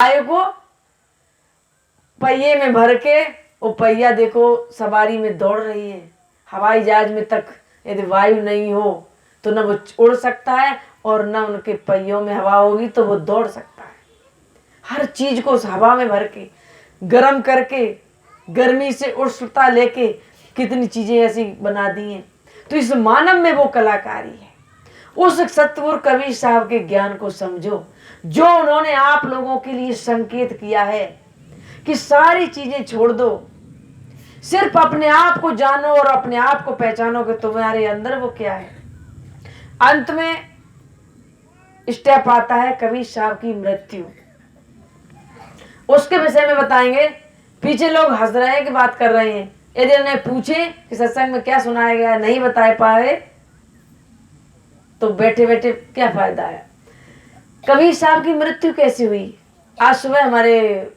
गाय को पहिए में भर के वो पहिया देखो सवारी में दौड़ रही है। हवाई जहाज में तक यदि वायु नहीं हो तो न वो उड़ सकता है और न उनके पहियों में हवा होगी तो वो दौड़ सकता है। हर चीज को उस हवा में भर के गर्म करके गर्मी से उष्णता लेके कितनी चीजें ऐसी बना दी हैं। तो इस मानव में वो कलाकारी है। उस सतगुरु कबीर साहब के ज्ञान को समझो जो उन्होंने आप लोगों के लिए संकेत किया है कि सारी चीजें छोड़ दो, सिर्फ अपने आप को जानो और अपने आप को पहचानो कि तुम्हारे अंदर वो क्या है। अंत में स्टेप आता है कबीर साहब की मृत्यु। उसके विषय में बताएंगे। पीछे लोग हंस रहे हैं कि बात कर रहे हैं। यदि उन्हें पूछे कि सत्संग में क्या सुनाया गया, नहीं बता पाए तो बैठे बैठे क्या फायदा है। कबीर साहब की मृत्यु कैसे हुई? आज सुबह हमारे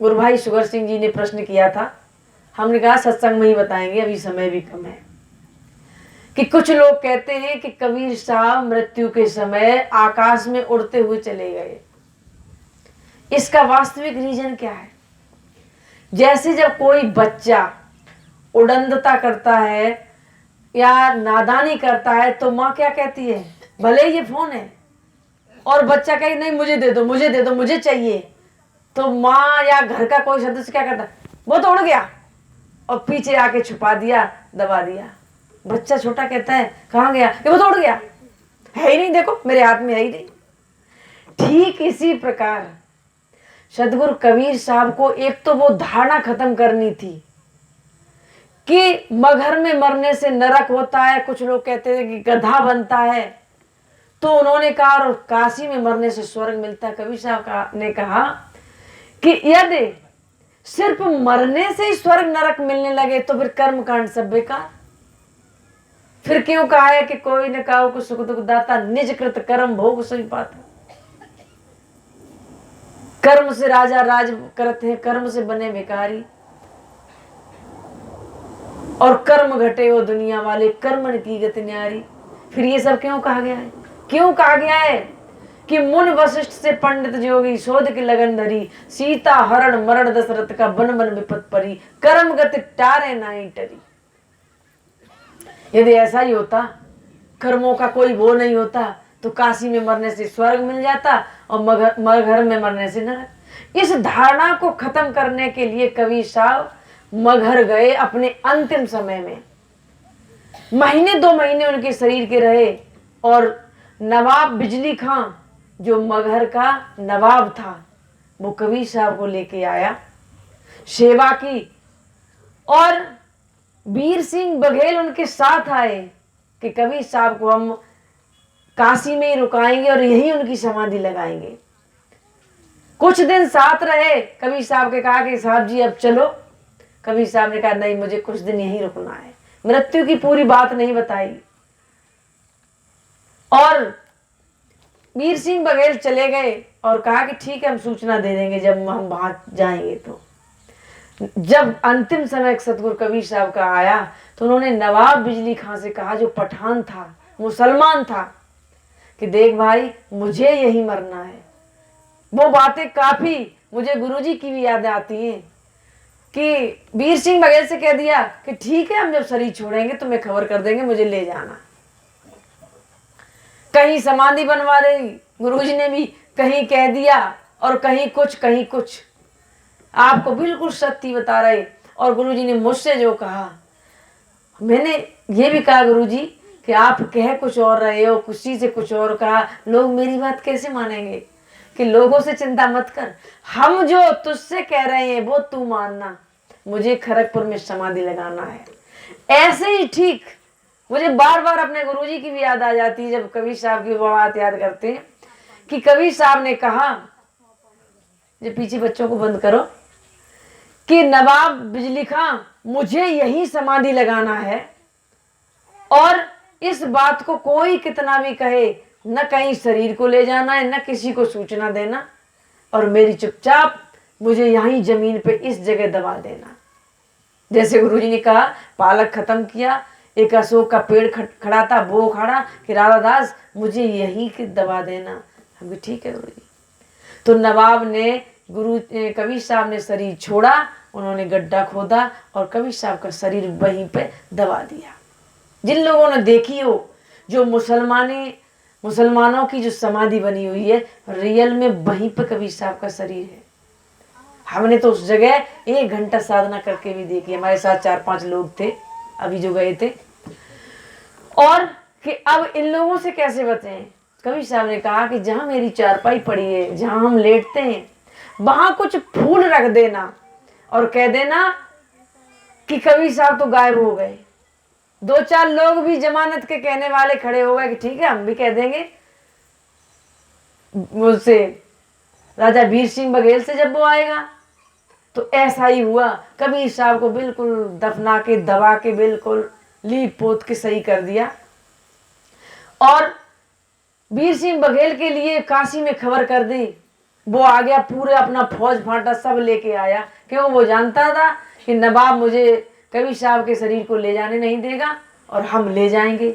गुरु भाई सुगर सिंह जी ने प्रश्न किया था। हमने कहा सत्संग में ही बताएंगे, अभी समय भी कम है। कि कुछ लोग कहते हैं कि कबीर साहब मृत्यु के समय आकाश में उड़ते हुए चले गए। इसका वास्तविक रीजन क्या है? जैसे जब कोई बच्चा उड़ंदता करता है या नादानी करता है तो माँ क्या कहती है, भले ये फोन है और बच्चा कहे नहीं मुझे दे दो मुझे दे दो मुझे चाहिए, तो माँ या घर का कोई सदस्य क्या करता, वो तो उड़ गया और पीछे आके छुपा दिया, दबा दिया। बच्चा छोटा कहता है कहाँ गया, कि वो तो उड़ गया, है ही नहीं, देखो मेरे हाथ में है ही नहीं। ठीक इसी प्रकार सदगुरु कबीर साहब को एक तो वो धारणा खत्म करनी थी कि मगहर में मरने से नरक होता है। कुछ लोग कहते हैं कि गधा बनता है, तो उन्होंने कहा और काशी में मरने से स्वर्ग मिलता है। कबीर साहब ने कहा कि यदि सिर्फ मरने से ही स्वर्ग नरक मिलने लगे तो फिर कर्म कांड सब बेकार। फिर क्यों कहा है कि कोई न कहो को सुख दुख दाता, निज कृत कर्म भोग सही पाता। कर्म से राजा राज करते हैं, कर्म से बने भिखारी, और कर्म घटे वो दुनिया वाले, कर्मन की गति न्यारी। फिर ये सब क्यों कहा गया है? क्यों कहा गया है कि मुन वशिष्ठ से पंडित जोगी शोध की लगन धरी, सीता हरण मरण दशरथ का बन बन विपत परी, कर्म गति टारे नहीं टरी। यदि ऐसा ही होता, कर्मों का कोई वो नहीं होता, तो काशी में मरने से स्वर्ग मिल जाता और मगहर में मरने से नरक। इस धारणा को खत्म करने के लिए कबीर साहब मगहर गए अपने अंतिम समय में। महीने 2 महीने उनके शरीर के रहे और नवाब बिजली खां जो मगहर का नवाब था वो कबीर साहब को लेके आया, सेवा की, और वीर सिंह बघेल उनके साथ आए कि कबीर साहब को हम काशी में ही रुकाएंगे और यही उनकी समाधि लगाएंगे। कुछ दिन साथ रहे, कबीर साहब के कहा कि साहब जी अब चलो। कबीर साहब ने कहा नहीं, मुझे कुछ दिन यहीं रुकना है। मृत्यु की पूरी बात नहीं बताई और वीर सिंह बघेल चले गए और कहा कि ठीक है हम सूचना दे देंगे जब हम वहां जाएंगे। तो जब अंतिम समय सतगुरु कबीर साहब का आया तो उन्होंने नवाब बिजली खां से कहा, जो पठान था, मुसलमान था, कि देख भाई मुझे यही मरना है। वो बातें काफी मुझे गुरुजी की भी याद आती हैं कि वीर सिंह बघेल से कह दिया कि ठीक है हम जब शरीर छोड़ेंगे तो मैं खबर कर देंगे, मुझे ले जाना। कहीं समाधि बनवा देगी, गुरुजी ने भी कहीं कह दिया और कहीं कुछ कहीं कुछ। आपको बिल्कुल सत्य बता रहे। और गुरुजी ने मुझसे जो कहा, मैंने ये भी कहा गुरुजी कि आप कह कुछ और रहे हो, किसी से कुछ और कहा, लोग मेरी बात कैसे मानेंगे? कि लोगों से चिंता मत कर, हम जो तुझसे कह रहे हैं वो तू मानना, मुझे खड़गपुर में समाधि लगाना है। ऐसे ही ठीक मुझे बार बार अपने गुरुजी की भी याद आ जाती है जब कबीर साहब की बात याद करते हैं कि कबीर साहब ने कहा, जो पीछे बच्चों को बंद करो, कि नवाब बिजली खां मुझे यही समाधि लगाना है और इस बात को कोई कितना भी कहे, न कहीं शरीर को ले जाना है न किसी को सूचना देना, और मेरी चुपचाप मुझे यहीं जमीन पे इस जगह दबा देना। जैसे गुरुजी ने कहा, पालक खत्म किया, एक अशोक का पेड़ खड़ा था, वो खड़ा कि राधादास मुझे यही दबा देना। हम भी ठीक है गुरुजी। तो नवाब ने गुरु कबीर साहब ने शरीर छोड़ा, उन्होंने गड्ढा खोदा और कबीर साहब का शरीर वहीं पे दबा दिया। जिन लोगों ने देखी हो, जो मुसलमानों की जो समाधि बनी हुई है, रियल में वहीं पे कबीर साहब का शरीर है। हमने तो उस जगह 1 घंटा साधना करके भी देखी। हमारे साथ 4-5 लोग थे अभी जो गए थे। और कि अब इन लोगों से कैसे बचें। कबीर साहब ने कहा कि जहां मेरी चारपाई पड़ी है, जहां हम लेटते हैं, वहां कुछ फूल रख देना और कह देना कि कबीर साहब तो गायब हो गए। 2-4 लोग भी जमानत के कहने वाले खड़े हो गए कि ठीक है, हम भी कह देंगे। मुझसे राजा वीर सिंह बघेल से जब वो आएगा तो ऐसा ही हुआ। कबीर साहब को बिल्कुल दफना के, दबा के, बिल्कुल लीप पोत के सही कर दिया। और वीर सिंह बघेल के लिए काशी में खबर कर दी। वो आ गया, पूरे अपना फौज फाटा सब लेके आया, क्यों वो जानता था कि नवाब मुझे कबीर साहब के शरीर को ले जाने नहीं देगा और हम ले जाएंगे।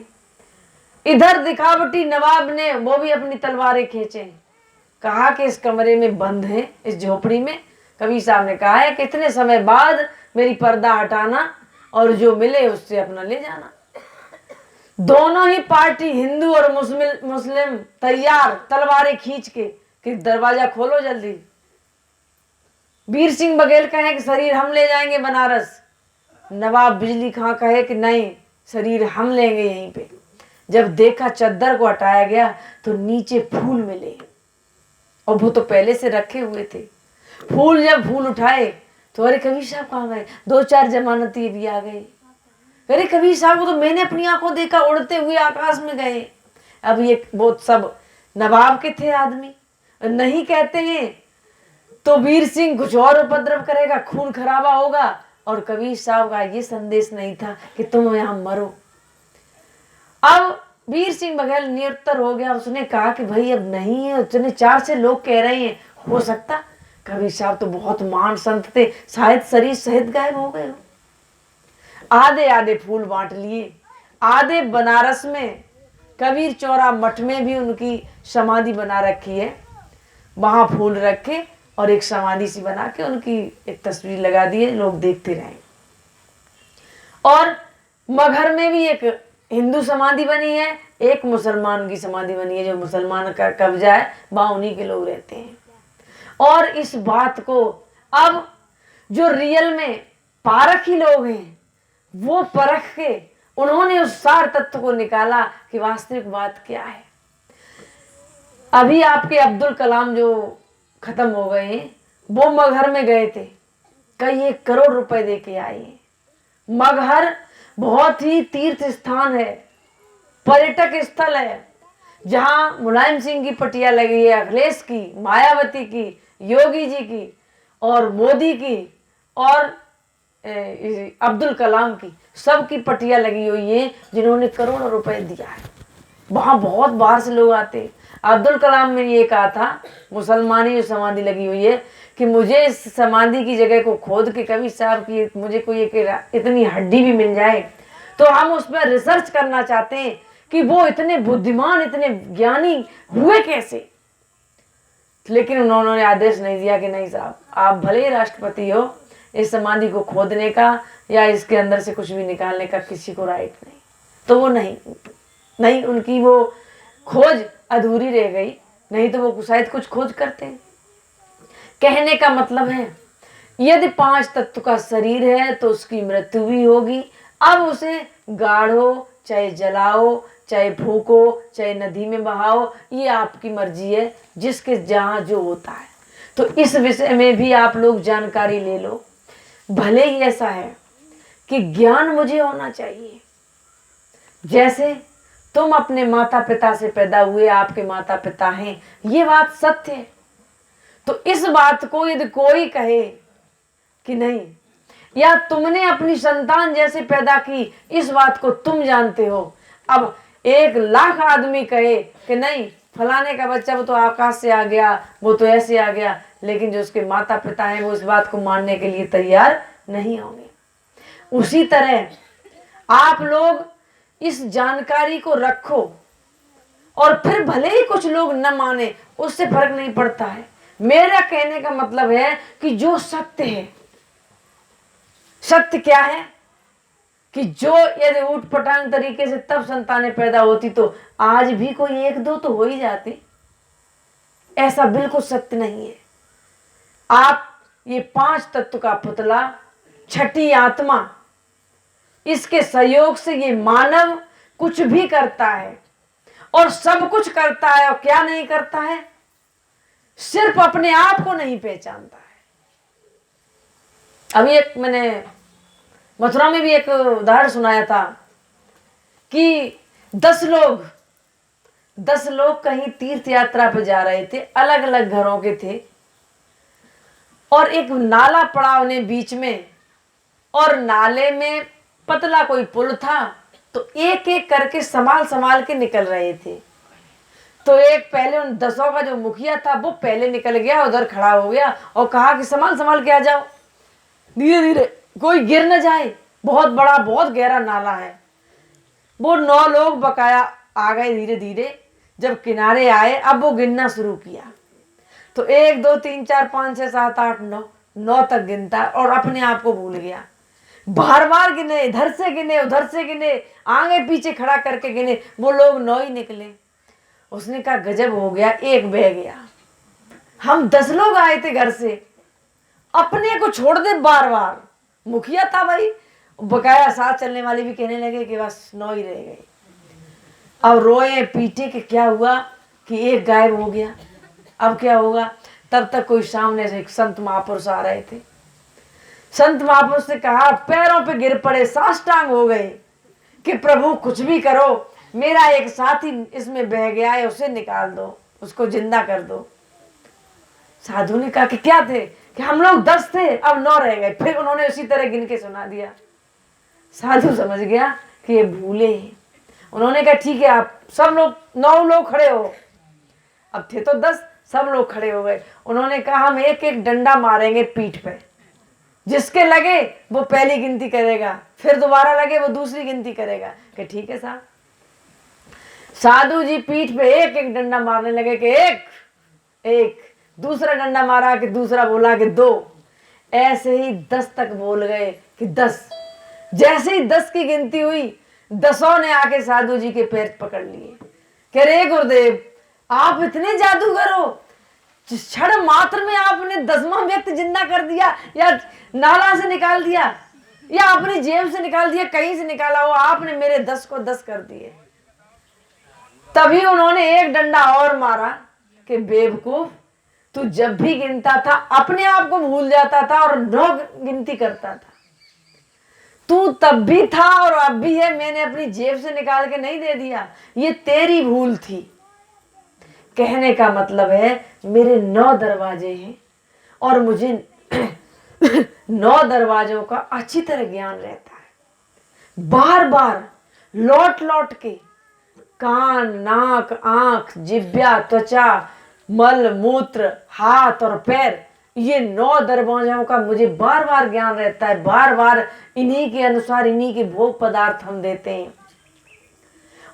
इधर दिखावटी नवाब ने वो भी अपनी तलवारें खींचे, कहा कि इस कमरे में बंद है, इस झोपड़ी में। कबीर साहब ने कहा है कि इतने समय बाद मेरी पर्दा हटाना और जो मिले उससे अपना ले जाना। दोनों ही पार्टी, हिंदू और मुस्लिम तैयार, तलवारें खींच के कि दरवाजा खोलो जल्दी। वीर सिंह बघेल कहे कि शरीर हम ले जाएंगे बनारस। नवाब बिजली खां कहे कि नहीं, शरीर हम लेंगे यहीं पे। जब देखा चद्दर को हटाया गया तो नीचे फूल मिले, और वो तो पहले से रखे हुए थे। जब फूल उठाए तो अरे कबीर साहब कहाँ गए। 2-4 जमानती भी आ गए। अरे कबीर साहब को तो मैंने अपनी आंखों देखा, उड़ते हुए आकाश में गए। अब ये वो सब नवाब के थे आदमी, नहीं कहते हैं तो वीर सिंह कुछ और उपद्रव करेगा, खून खराबा होगा। और कबीर साहब का ये संदेश नहीं था कि तुम यहां मरो। अब वीर सिंह बघेल निरुत्तर हो गया। उसने कहा कि भाई अब नहीं है, उतने 4 से लोग कह रहे हैं, हो सकता कबीर साहब तो बहुत महान संत थे, शायद शरीर सहित गायब हो गए हो। आधे आधे फूल बांट लिए। आधे बनारस में कबीर चौरा मठ में भी उनकी समाधि बना रखी है, वहां फूल रखे और एक समाधि सी बना के उनकी एक तस्वीर लगा दी है, लोग देखते रहे। और मगहर में भी एक हिंदू समाधि बनी है, एक मुसलमान की समाधि बनी है। जो मुसलमान का कब्जा है वहां उन्हीं के लोग रहते हैं। और इस बात को अब जो रियल में पारखी लोग हैं वो परख के उन्होंने उस सार तत्व को निकाला कि वास्तविक बात क्या है। अभी आपके अब्दुल कलाम जो खत्म हो गए हैं, वो मगहर में गए थे, कई 1 करोड़ रुपए दे के आए हैं। मगहर बहुत ही तीर्थ स्थान है, पर्यटक स्थल है, जहां मुलायम सिंह की पटिया लगी है, अखिलेश की, मायावती की, योगी जी की और मोदी की और अब्दुल कलाम की, सबकी पटिया लगी हुई है, जिन्होंने करोड़ों रुपए दिया है। वहां बहुत बाहर से लोग आते हैं। अब्दुल कलाम ने ये कहा था, मुसलमानी जो समाधि लगी हुई है, कि मुझे इस समाधि की जगह को खोद के कबीर साहब की मुझे कोई एक इतनी हड्डी भी मिल जाए तो हम उस पर रिसर्च करना चाहते हैं कि वो इतने बुद्धिमान, इतने ज्ञानी हुए कैसे। लेकिन उन्होंने आदेश नहीं दिया कि नहीं साहब, आप भले ही राष्ट्रपति हो, इस समाधि को खोदने का या इसके अंदर से कुछ भी निकालने का किसी को राइट नहीं। तो वो नहीं, उनकी वो खोज अधूरी रह गई, नहीं तो वो शायद कुछ खोज करते हैं। कहने का मतलब है, यदि 5 तत्व का शरीर है तो उसकी मृत्यु भी होगी। अब उसे गाड़ो, चाहे जलाओ, चाहे फूको, चाहे नदी में बहाओ, ये आपकी मर्जी है, जिसके जहां जो होता है। तो इस विषय में भी आप लोग जानकारी ले लो। भले ही ऐसा है कि ज्ञान मुझे होना चाहिए, जैसे तुम अपने माता पिता से पैदा हुए, आपके माता पिता हैं, ये बात सत्य है। तो इस बात को यदि कोई कहे कि नहीं, या तुमने अपनी संतान जैसे पैदा की, इस बात को तुम जानते हो। अब 1,00,000 आदमी कहे कि नहीं, फलाने का बच्चा वो तो आकाश से आ गया, वो तो ऐसे आ गया, लेकिन जो उसके माता पिता हैं वो इस बात को मानने के लिए तैयार नहीं होंगे। उसी तरह आप लोग इस जानकारी को रखो, और फिर भले ही कुछ लोग न माने, उससे फर्क नहीं पड़ता है। मेरा कहने का मतलब है कि जो सत्य है, सत्य क्या है कि जो यदि ऊट पटांग तरीके से तब संतानें पैदा होती तो आज भी कोई एक दो तो हो ही जाती। ऐसा बिल्कुल सत्य नहीं है। आप ये 5 तत्व का पुतला, छठी आत्मा, इसके सहयोग से ये मानव कुछ भी करता है और सब कुछ करता है। और क्या नहीं करता है? सिर्फ अपने आप को नहीं पहचानता है। अभी एक मैंने मथुरा में भी एक उदाहरण सुनाया था कि 10 लोग कहीं तीर्थ यात्रा पर जा रहे थे, अलग अलग घरों के थे, और एक नाला पड़ा उन्हें बीच में, और नाले में पतला कोई पुल था, तो एक एक करके संभाल के निकल रहे थे। तो एक पहले उन 10 का जो मुखिया था वो पहले निकल गया, उधर खड़ा हो गया और कहा कि संभाल के आ जाओ, धीरे धीरे, कोई गिर न जाए, बहुत बड़ा बहुत गहरा नाला है। वो 9 लोग बकाया आ गए धीरे धीरे। जब किनारे आए अब वो गिनना शुरू किया, तो 1 2 3 4 5 6 7 8 9 तक गिनता और अपने आप को भूल गया। बार बार गिने, इधर से गिने उधर से गिने, आगे पीछे खड़ा करके गिने, वो लोग 9 ही निकले। उसने कहा गजब हो गया, एक बह गया। हम 10 लोग आए थे घर से, अपने को छोड़ दे बार बार। मुखिया था भाई, बकाया साथ चलने वाले भी कहने लगे कि बस 9 ही रह गए। अब रोए पीटे कि क्या हुआ कि एक गायब हो गया, अब क्या होगा। तब तक कोई सामने से एक संत महापुरुष आ रहे थे। संत महापुरुष ने कहा, पैरों पे गिर पड़े, साष्टांग हो गए कि प्रभु कुछ भी करो, मेरा एक साथी इसमें बह गया है, उसे निकाल दो, उसको जिंदा कर दो। साधु ने कहा कि क्या थे? कि हम लोग 10 थे, अब 9 रह गए। फिर उन्होंने उसी तरह गिन के सुना दिया। साधु समझ गया कि ये भूले हैं। उन्होंने कहा ठीक है, आप सब लोग 9 लोग खड़े हो। अब थे तो 10, सब लोग खड़े हो गए। उन्होंने कहा हम एक एक डंडा मारेंगे पीठ पे, जिसके लगे वो पहली गिनती करेगा, फिर दोबारा लगे वो दूसरी गिनती करेगा। कि ठीक है साहब। साधु जी पीठ पे एक एक डंडा मारने लगे कि एक, दूसरा डंडा मारा कि दूसरा बोला कि 2, ऐसे ही 10 तक बोल गए कि 10। जैसे ही 10 की गिनती हुई, 10 ने आके साधु जी के पैर पकड़ लिए। कह रहे गुरुदेव, आप इतने जादूगर हो, क्षण मात्र में आपने 10वां व्यक्ति जिंदा कर दिया, या नाला से निकाल दिया, या अपनी जेब से निकाल दिया, कहीं से निकाला हो, आपने मेरे 10 को 10 कर दिए। तभी उन्होंने एक डंडा और मारा कि बेवकूफ, तू जब भी गिनता था अपने आप को भूल जाता था और 9 गिनती करता था। तू तब भी था और अब भी है, मैंने अपनी जेब से निकाल के नहीं दे दिया, ये तेरी भूल थी। कहने का मतलब है मेरे 9 दरवाजे हैं और मुझे 9 दरवाजों का अच्छी तरह ज्ञान रहता है। बार बार लौट लौट के कान, नाक, आंख, जिह्वा, त्वचा, मल मूत्र, हाथ और पैर, ये 9 दरवाजों का मुझे बार बार ज्ञान रहता है। बार बार इन्हीं के अनुसार इन्हीं के भोग पदार्थ हम देते हैं।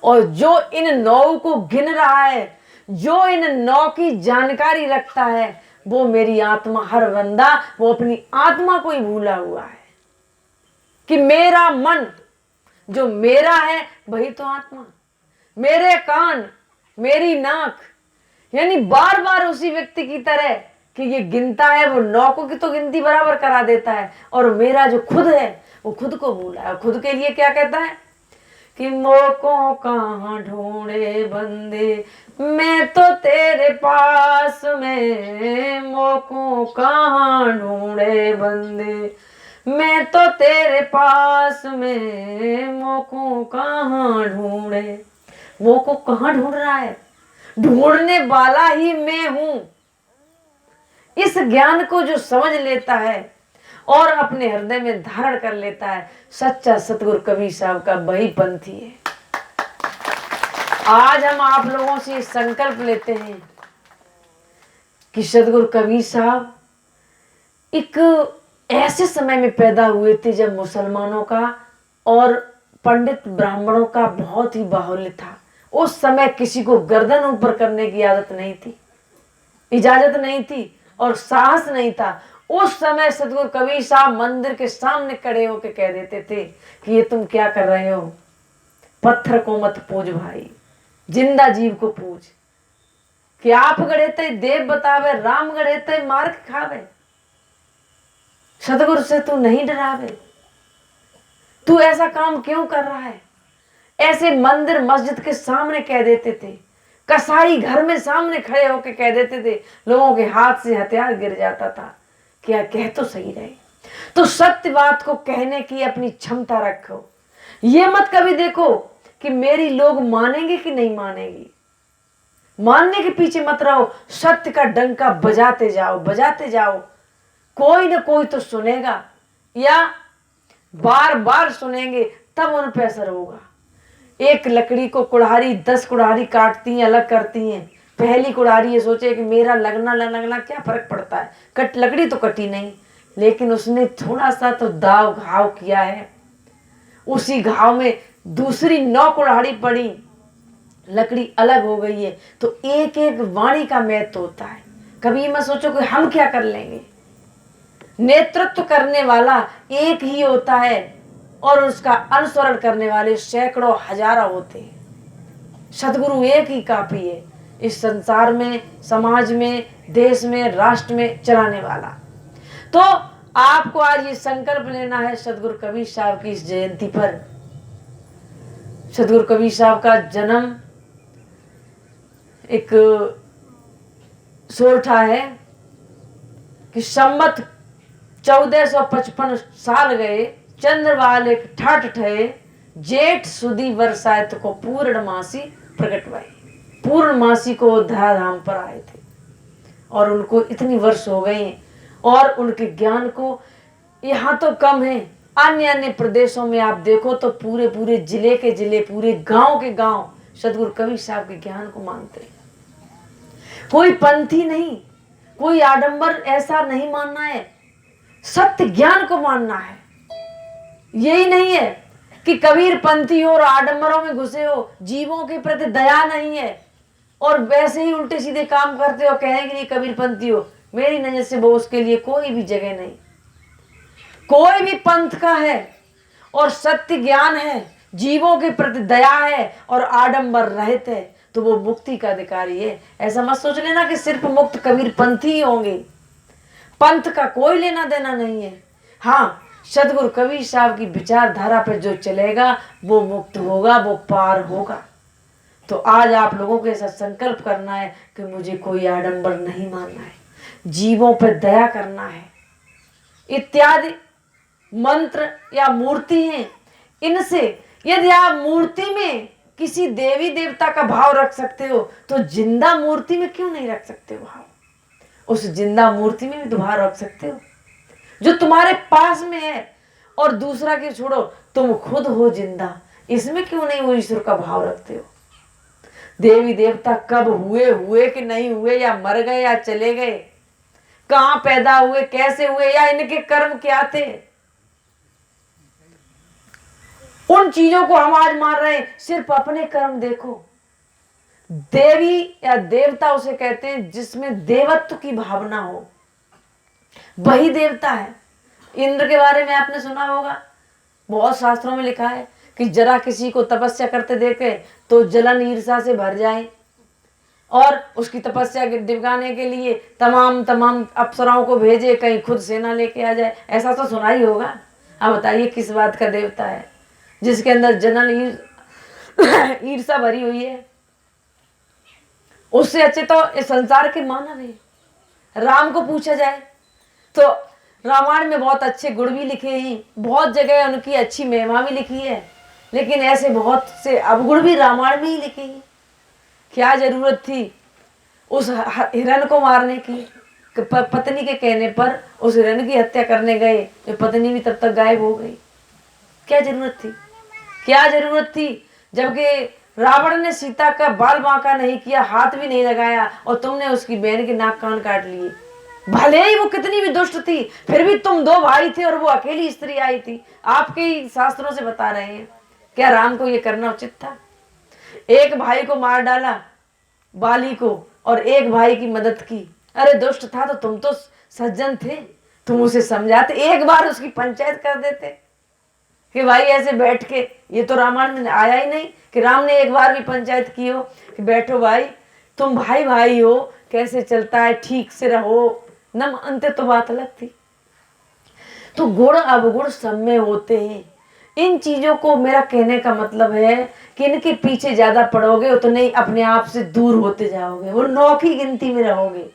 और जो इन 9 को गिन रहा है, जो इन 9 की जानकारी रखता है, वो मेरी आत्मा। हर बंदा वो अपनी आत्मा को ही भूला हुआ है कि मेरा मन जो मेरा है वही तो आत्मा, मेरे कान, मेरी नाक, यानी बार बार उसी व्यक्ति की तरह कि ये गिनता है, वो 9 को की तो गिनती बराबर करा देता है, और मेरा जो खुद है वो खुद को भूला है। खुद के लिए क्या कहता है कि मोको कहाँ ढूंढे बंदे, मैं तो तेरे पास में, मोको कहाँ ढूंढे बंदे, मैं तो तेरे पास में, मोको कहाँ ढूंढे। मोको कहाँ ढूंढ रहा है? ढूंढने वाला ही मैं हूं। इस ज्ञान को जो समझ लेता है और अपने हृदय में धारण कर लेता है, सच्चा सतगुरु कबीर साहब का वही पंथी है। आज हम आप लोगों से संकल्प लेते हैं कि सतगुरु कबीर साहब एक ऐसे समय में पैदा हुए थे जब मुसलमानों का और पंडित ब्राह्मणों का बहुत ही बाहुल्य था। उस समय किसी को गर्दन ऊपर करने की आदत नहीं थी, इजाजत नहीं थी। और साहस नहीं था। उस समय सदगुरु कबीर साहब मंदिर के सामने खड़े होकर कह देते थे कि ये तुम क्या कर रहे हो, पत्थर को मत पूज भाई, जिंदा जीव को पूज। कि आप गढ़े थे देव बतावे, राम गढ़े थे मार्ग खावे, सदगुरु से तू नहीं डरावे, तू ऐसा काम क्यों कर रहा है। ऐसे मंदिर मस्जिद के सामने कह देते थे, कसाई घर में सामने खड़े होकर कह देते थे, लोगों के हाथ से हथियार गिर जाता था। क्या कह तो सही रहे। तो सत्य बात को कहने की अपनी क्षमता रखो। ये मत कभी देखो कि मेरी लोग मानेंगे कि नहीं मानेंगे, मानने के पीछे मत रहो, सत्य का डंका बजाते जाओ, बजाते जाओ। कोई ना कोई तो सुनेगा या बार बार सुनेंगे, तब उन पर असर होगा। एक लकड़ी को कुल्हाड़ी 10 कुल्हाड़ी काटती हैं, अलग करती हैं। पहली कुल्हाड़ी ये सोचे कि मेरा लगना न लगना क्या फर्क पड़ता है, कट लकड़ी तो कटी नहीं, लेकिन उसने थोड़ा सा तो दाव घाव किया है। उसी घाव में दूसरी 9 कुल्हाड़ी पड़ी, लकड़ी अलग हो गई है। तो एक एक वाणी का महत्व होता है। कभी मत सोचो कि हम क्या कर लेंगे। नेतृत्व करने वाला एक ही होता है और उसका अनुसरण करने वाले सैकड़ों हजारों होते हैं। सदगुरु एक ही काफी है इस संसार में, समाज में, देश में, राष्ट्र में चलाने वाला। तो आपको आज ये संकल्प लेना है सदगुरु कबीर साहब की इस जयंती पर। सदगुरु कबीर साहब का जन्म एक सोरठा है कि संवत 1455 साल गए, चंद्रवाल एक ठाठ ठहे, जेठ सुदी वर्षायत को पूर्णमासी प्रकट भई। पूर्णमासी को धराधाम पर आए थे और उनको इतनी वर्ष हो गई और उनके ज्ञान को यहाँ तो कम है, अन्य अन्य प्रदेशों में आप देखो तो पूरे पूरे जिले के जिले, पूरे गांव के गांव सदगुरु कबीर साहब के ज्ञान को मानते हैं। कोई पंथी नहीं, कोई आडंबर ऐसा नहीं मानना है, सत्य ज्ञान को मानना है। यही नहीं है कि कबीर पंथी हो और आडंबरों में घुसे हो, जीवों के प्रति दया नहीं है और वैसे ही उल्टे सीधे काम करते हो, कहेंगे नहीं कबीर पंथी हो। मेरी नजर से वो उसके लिए कोई भी जगह नहीं। कोई भी पंथ का है और सत्य ज्ञान है, जीवों के प्रति दया है और आडंबर रहित है, तो वो मुक्ति का अधिकारी है। ऐसा मत सोच लेना कि सिर्फ मुक्त कबीर पंथी ही होंगे, पंथ का कोई लेना देना नहीं है। हाँ, सदगुरु कबीर साहब की विचारधारा पर जो चलेगा वो मुक्त होगा, वो पार होगा। तो आज आप लोगों के साथ संकल्प करना है कि मुझे कोई आडंबर नहीं मानना है, जीवों पर दया करना है। इत्यादि मंत्र या मूर्ति हैं, इनसे यदि आप मूर्ति में किसी देवी देवता का भाव रख सकते हो तो जिंदा मूर्ति में क्यों नहीं रख सकते हो भाव। उस जिंदा मूर्ति में भी तो भाव रख सकते हो जो तुम्हारे पास में है। और दूसरा की छोड़ो, तुम खुद हो जिंदा, इसमें क्यों नहीं वो ईश्वर का भाव रखते हो। देवी देवता कब हुए कि नहीं हुए, या मर गए या चले गए, कहां पैदा हुए, कैसे हुए, या इनके कर्म क्या थे, उन चीजों को हम आज मान रहे हैं। सिर्फ अपने कर्म देखो। देवी या देवता उसे कहते हैं जिसमें देवत्व की भावना हो, वही देवता है। इंद्र के बारे में आपने सुना होगा, बहुत शास्त्रों में लिखा है कि जरा किसी को तपस्या करते देखे तो जलन ईर्षा से भर जाए और उसकी तपस्या दिखाने के लिए तमाम अप्सराओं को भेजे, कहीं खुद सेना लेके आ जाए। ऐसा तो सुना ही होगा। अब बताइए किस बात का देवता है जिसके अंदर जलन ईर्षा भरी हुई है। उससे अच्छे तो इस संसार के मानव है। राम को पूछा जाए तो रामायण में बहुत अच्छे गुण भी लिखे हैं, बहुत जगह उनकी अच्छी महिमा भी लिखी है, लेकिन ऐसे बहुत से अवगुण भी रामायण में ही लिखे हैं। क्या जरूरत थी उस हिरण को मारने की। पत्नी के कहने पर उस हिरण की हत्या करने गए, जो पत्नी भी तब तक गायब हो गई। क्या जरूरत थी, क्या जरूरत थी, जबकि रावण ने सीता का बाल बांका नहीं किया, हाथ भी नहीं लगाया, और तुमने उसकी बहन के नाक कान काट लिए। भले ही वो कितनी भी दुष्ट थी, फिर भी तुम 2 भाई थे और वो अकेली स्त्री आई थी। आपके ही शास्त्रों से बता रहे हैं। क्या राम को ये करना उचित था? एक भाई को मार डाला, बाली को, और एक भाई की मदद की, अरे दुष्ट था तो तुम तो सज्जन थे, तुम उसे समझाते, एक बार उसकी पंचायत कर देते कि भाई ऐसे बैठ के, ये तो रामायण में आया ही नहीं कि राम ने एक बार भी पंचायत की हो कि बैठो भाई, तुम भाई भाई हो, कैसे चलता है, ठीक से रहो, न मानते तो बात अलग थी। तो गुण अवगुण सब में होते हैं। इन चीजों को, मेरा कहने का मतलब है कि इनके पीछे ज्यादा पड़ोगे तो नहीं, अपने आप से दूर होते जाओगे, वो 9 की गिनती में रहोगे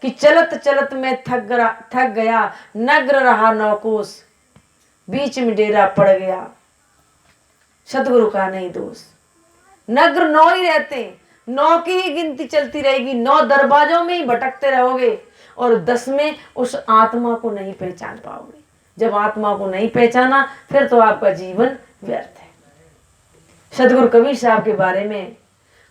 कि चलत चलत में थक गया, नग्र रहा 9 कोस, बीच में डेरा पड़ गया, सतगुरु का नहीं दोष। नग्र 9 ही रहते, 9 की ही गिनती चलती रहेगी, 9 दरवाजों में ही भटकते रहोगे और 10 में उस आत्मा को नहीं पहचान पाओगे। जब आत्मा को नहीं पहचाना फिर तो आपका जीवन व्यर्थ है। सतगुरु कबीर साहब के बारे में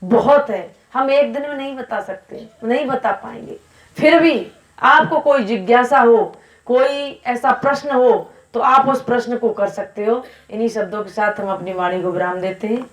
बहुत है, हम एक दिन में नहीं बता सकते, नहीं बता पाएंगे। फिर भी आपको कोई जिज्ञासा हो, कोई ऐसा प्रश्न हो तो आप उस प्रश्न को कर सकते हो। इन्हीं शब्दों के साथ हम अपनी वाणी को विराम देते हैं।